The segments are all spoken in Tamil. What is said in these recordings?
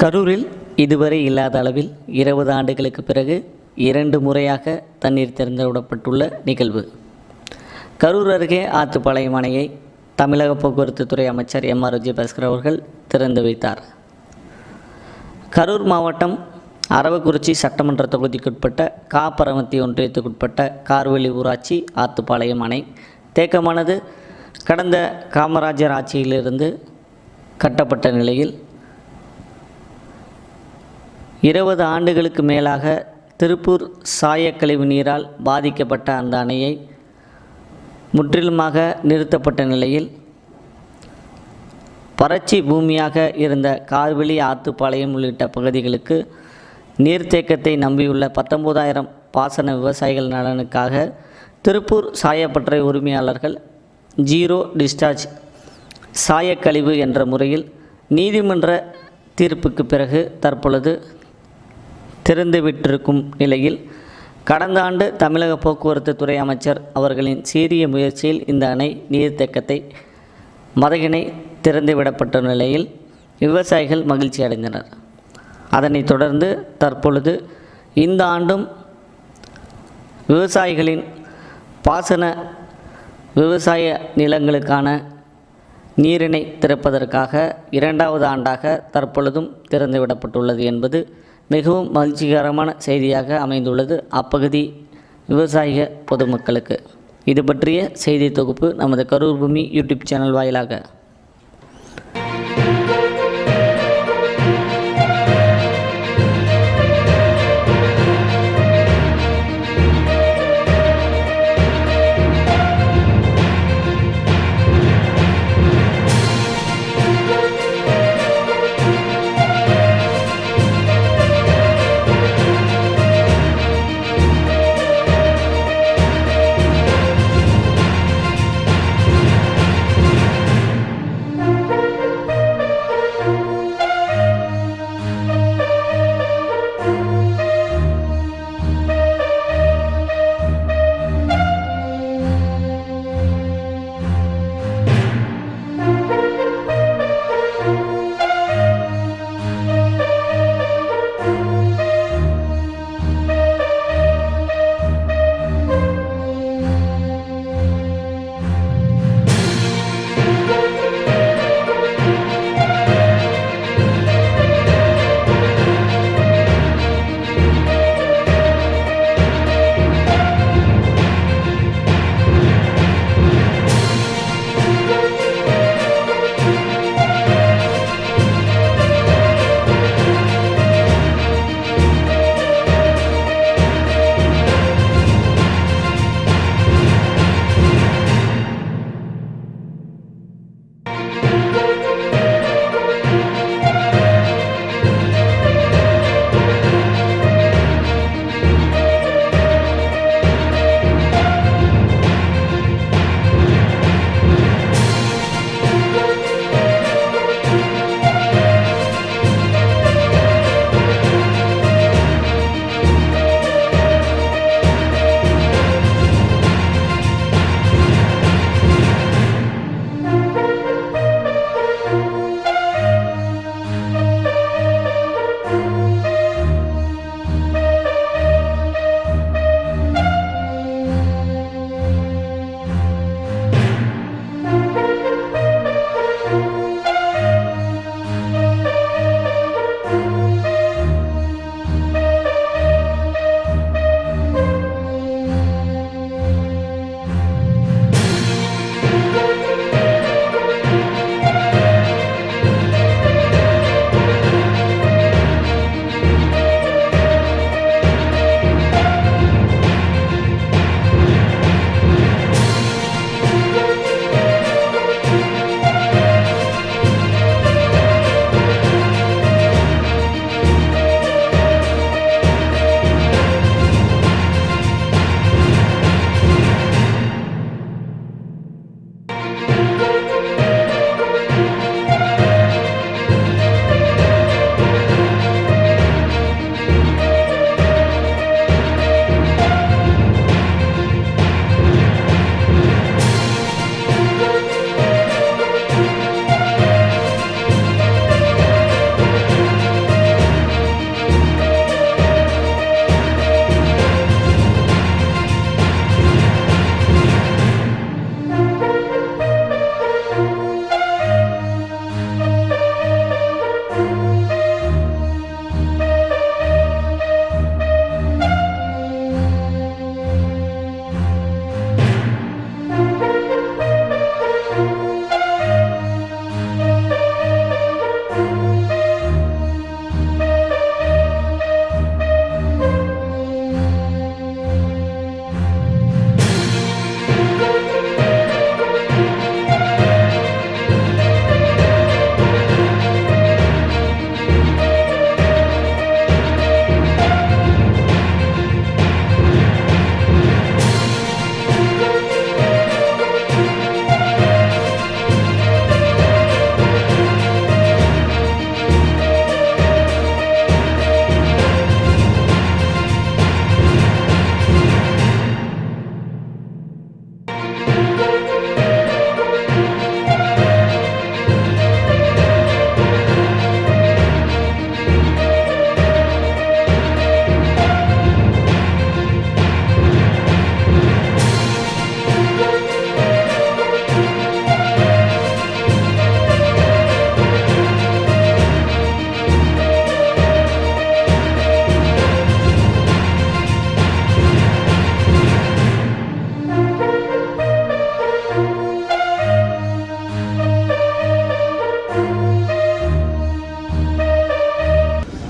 கரூரில் இதுவரை இல்லாத அளவில் 20 ஆண்டுகளுக்கு பிறகு 2 முறையாக தண்ணீர் திறந்துவிடப்பட்டுள்ள நிகழ்வு. கரூர் அருகே ஆத்துப்பாளையம் அணையை தமிழக போக்குவரத்து துறை அமைச்சர் எம்.ஆர். விஜயபாஸ்கர் அவர்கள் திறந்து வைத்தார். கரூர் மாவட்டம் அரவக்குறிச்சி சட்டமன்ற தொகுதிக்குட்பட்ட காப்பரமத்தி ஒன்றியத்துக்குட்பட்ட கார்வெளி ஊராட்சி ஆத்துப்பாளையம் அணை தேக்கமானது கடந்த காமராஜர் ஆட்சியிலிருந்து கட்டப்பட்ட நிலையில் 20 ஆண்டுகளுக்கு மேலாக திருப்பூர் சாயக்கழிவு நீரால் பாதிக்கப்பட்ட அந்த அணையை முற்றிலுமாக நிறுத்தப்பட்ட நிலையில் வறட்சி பூமியாக இருந்த கார்வெளி ஆத்துப்பாளையம் உள்ளிட்ட பகுதிகளுக்கு நீர்த்தேக்கத்தை நம்பியுள்ள 19,000 பாசன விவசாயிகள் நலனுக்காக திருப்பூர் சாயப்பட்டறை உரிமையாளர்கள் ஜீரோ டிஸ்சார்ஜ் சாயக்கழிவு என்ற முறையில் நீதிமன்ற தீர்ப்புக்கு பிறகு தற்பொழுது திறந்துவிட்டிருக்கும் நிலையில் கடந்த ஆண்டு தமிழக போக்குவரத்து துறை அமைச்சர் அவர்களின் சீரிய முயற்சியில் இந்த அணை நீர்த்தேக்கத்தை மதகினை திறந்துவிடப்பட்ட நிலையில் விவசாயிகள் மகிழ்ச்சி அடைந்தனர். அதனைத் தொடர்ந்து தற்பொழுது இந்த ஆண்டும் விவசாயிகளின் பாசன விவசாய நிலங்களுக்கான நீரினை திறப்பதற்காக 2வது ஆண்டாக தற்பொழுதும் திறந்துவிடப்பட்டுள்ளது என்பது மிகவும் மகிழ்ச்சிகரமான செய்தியாக அமைந்துள்ளது அப்பகுதி விவசாய பொதுமக்களுக்கு. இது பற்றிய செய்தி தொகுப்பு நமது கரூர் பூமி யூடியூப் சேனல் வாயிலாக.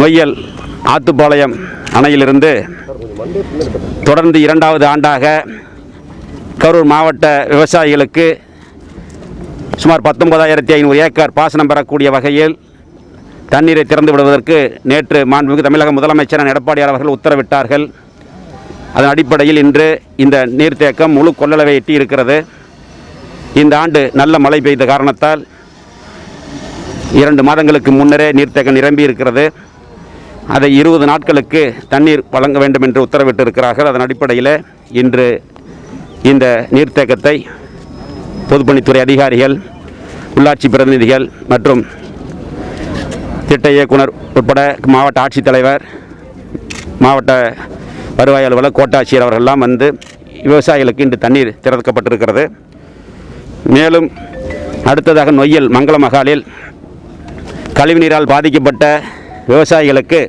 நொய்யல் ஆத்துப்பாளையம் அணையிலிருந்து தொடர்ந்து 2வது ஆண்டாக கரூர் மாவட்ட விவசாயிகளுக்கு சுமார் 19,500 ஏக்கர் பாசனம் பெறக்கூடிய வகையில் தண்ணீரை திறந்து விடுவதற்கு நேற்று மாண்புமிகு தமிழக முதலமைச்சர் எடப்பாடியார் அவர்கள் உத்தரவிட்டார்கள். அதன் அடிப்படையில் இன்று இந்த நீர்த்தேக்கம் முழு கொள்ளளவை எட்டி இருக்கிறது. இந்த ஆண்டு நல்ல மழை பெய்த காரணத்தால் 2 மாதங்களுக்கு முன்னரே நீர்த்தேக்கம் நிரம்பி இருக்கிறது. அதை 20 நாட்களுக்கு தண்ணீர் வழங்க வேண்டும் என்று உத்தரவிட்டு இருக்கிறார்கள். அதன் அடிப்படையில் இன்று இந்த நீர்த்தேக்கத்தை பொதுப்பணித்துறை அதிகாரிகள், உள்ளாட்சி பிரதிநிதிகள் மற்றும் திட்ட இயக்குனர் உட்பட மாவட்ட ஆட்சித்தலைவர், மாவட்ட வருவாய் அலுவலர், கோட்டாட்சியர் அவர்களெல்லாம் வந்து விவசாயிகளுக்கு இன்று தண்ணீர் திறக்கப்பட்டிருக்கிறது. மேலும் அடுத்ததாக நொய்யல் மங்களமகாலில் கழிவுநீரால் பாதிக்கப்பட்ட விவசாயிகளுக்கு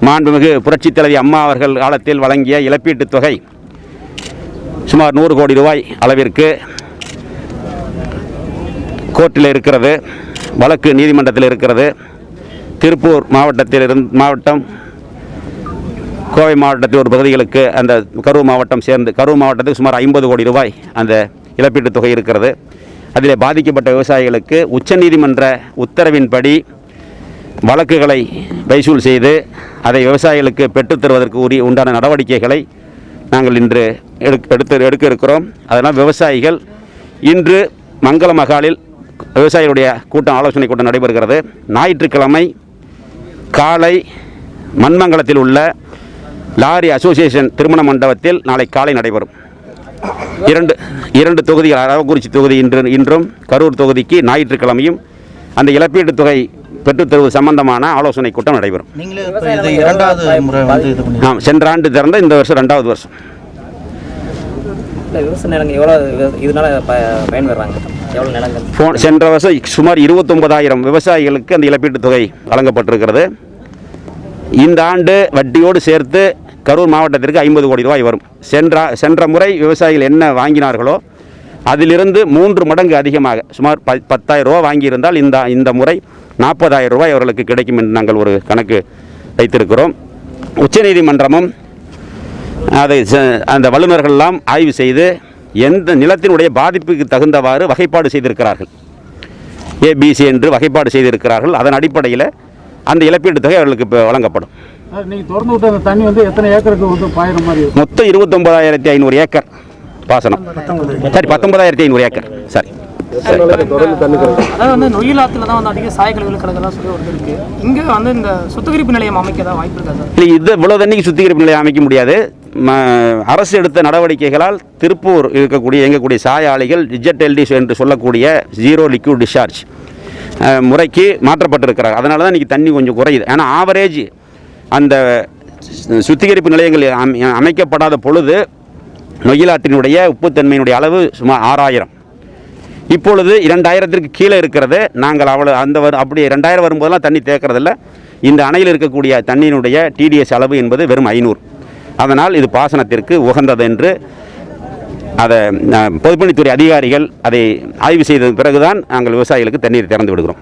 மாண்புமிகு புரட்சித் தலைவி அம்மா அவர்கள் காலத்தில் வழங்கிய இழப்பீட்டுத் தொகை சுமார் 100 கோடி ரூபாய் அளவிற்கு கோர்ட்டில் இருக்கிறது, வழக்கு நீதிமன்றத்தில் இருக்கிறது. திருப்பூர் மாவட்டம், கோவை மாவட்டத்தில் ஒரு பகுதிகளுக்கு அந்த கரூர் மாவட்டம் சேர்ந்து கரூர் மாவட்டத்துக்கு சுமார் 50 கோடி ரூபாய் அந்த இழப்பீட்டுத் தொகை இருக்கிறது. அதில் பாதிக்கப்பட்ட விவசாயிகளுக்கு உச்சநீதிமன்ற உத்தரவின்படி வழக்குகளை வைசூல் செய்து அதை விவசாயிகளுக்கு பெற்றுத் தருவதற்கு உண்டான நடவடிக்கைகளை நாங்கள் இன்று எடுக்க இருக்கிறோம். அதனால் விவசாயிகள் இன்று மங்களமகாலில் விவசாயிகளுடைய ஆலோசனை கூட்டம் நடைபெறுகிறது. ஞாயிற்றுக்கிழமை காலை மண்மங்கலத்தில் உள்ள லாரி அசோசியேஷன் திருமண மண்டபத்தில் நாளை காலை நடைபெறும். 2 தொகுதிகள், அரவக்குறிச்சி தொகுதி இன்றும், கரூர் தொகுதிக்கு ஞாயிற்றுக்கிழமையும் அந்த இழப்பீட்டுத் தொகை பெற்றுத்தருவது சம்பந்தமான ஆலோசனை கூட்டம் நடைபெறும். சென்ற ஆண்டு திறந்த இந்த வருஷம் 2வது வருஷம். சென்ற வருஷம் சுமார் 29,000 விவசாயிகளுக்கு அந்த இழப்பீட்டுத் தொகை வழங்கப்பட்டிருக்கிறது. இந்த ஆண்டு வட்டியோடு சேர்த்து கரூர் மாவட்டத்திற்கு 50 கோடி ரூபாய் வரும். சென்ற முறை விவசாயிகள் என்ன வாங்கினார்களோ அதிலிருந்து 3 மடங்கு அதிகமாக சுமார் 10,000 ரூபா வாங்கியிருந்தால் இந்த முறை 40,000 ரூபாய் அவர்களுக்கு கிடைக்கும் என்று நாங்கள் ஒரு கணக்கு வைத்திருக்கிறோம். உச்சநீதிமன்றமும் அதை அந்த வல்லுநர்கள்லாம் ஆய்வு செய்து எந்த நிலத்தினுடைய பாதிப்புக்கு தகுந்தவாறு வகைப்பாடு செய்திருக்கிறார்கள். ஏபிசி என்று வகைப்பாடு செய்திருக்கிறார்கள். அதன் அடிப்படையில் அந்த இழப்பீட்டுத் தொகை அவர்களுக்கு இப்போ வழங்கப்படும். நீங்கள் திறந்து விட்ட அந்த தண்ணி வந்து எத்தனை ஏக்கருக்கு வந்து பாயிற மாதிரி? மொத்தம் 29,500 ஏக்கர் பாசனம். சரி, 19,500 ஏக்கர். சரி, அதாவது வந்து நொய்யல் ஆற்றுல தான் வந்து அதிக சாயக்கழிவுகள் கிடக்கிறதா சொல்லி ஒரு இருக்கு. இங்கே வந்து இந்த சுத்திகரிப்பு நிலையம் அமைக்கதான் வாய்ப்பு இருக்கா சார்? இல்லை, இது இவ்வளோ தண்ணிக்கு சுத்திகரிப்பு நிலையம் அமைக்க முடியாது. அரசு எடுத்த நடவடிக்கைகளால் திருப்பூர் இயங்கக்கூடிய சாய ஆலைகள் ZLD என்று சொல்லக்கூடிய ஜீரோ லிக்விட் டிஸ்சார்ஜ் முறைக்கு மாற்றப்பட்டிருக்கிறார். அதனால தான் இன்றைக்கி தண்ணி கொஞ்சம் குறையுது. ஏன்னா ஆவரேஜ் அந்த சுத்திகரிப்பு நிலையங்கள் அமைக்கப்படாத பொழுது நொய்யலாற்றினுடைய உப்புத்தன்மையினுடைய அளவு சுமார் 6,000. இப்பொழுது 2,000க்கு கீழே இருக்கிறது. நாங்கள் அப்படி 2,000 வரும்போதெல்லாம் தண்ணி தேக்கிறதில்ல. இந்த அணையில் இருக்கக்கூடிய தண்ணியினுடைய TDS அளவு என்பது வெறும் 500. அதனால் இது பாசனத்திற்கு உகந்தது என்று அதை பொதுப்பணித்துறை அதிகாரிகள் அதை ஆய்வு செய்த பிறகுதான் நாங்கள் விவசாயிகளுக்கு தண்ணீர் திறந்து விடுகிறோம்.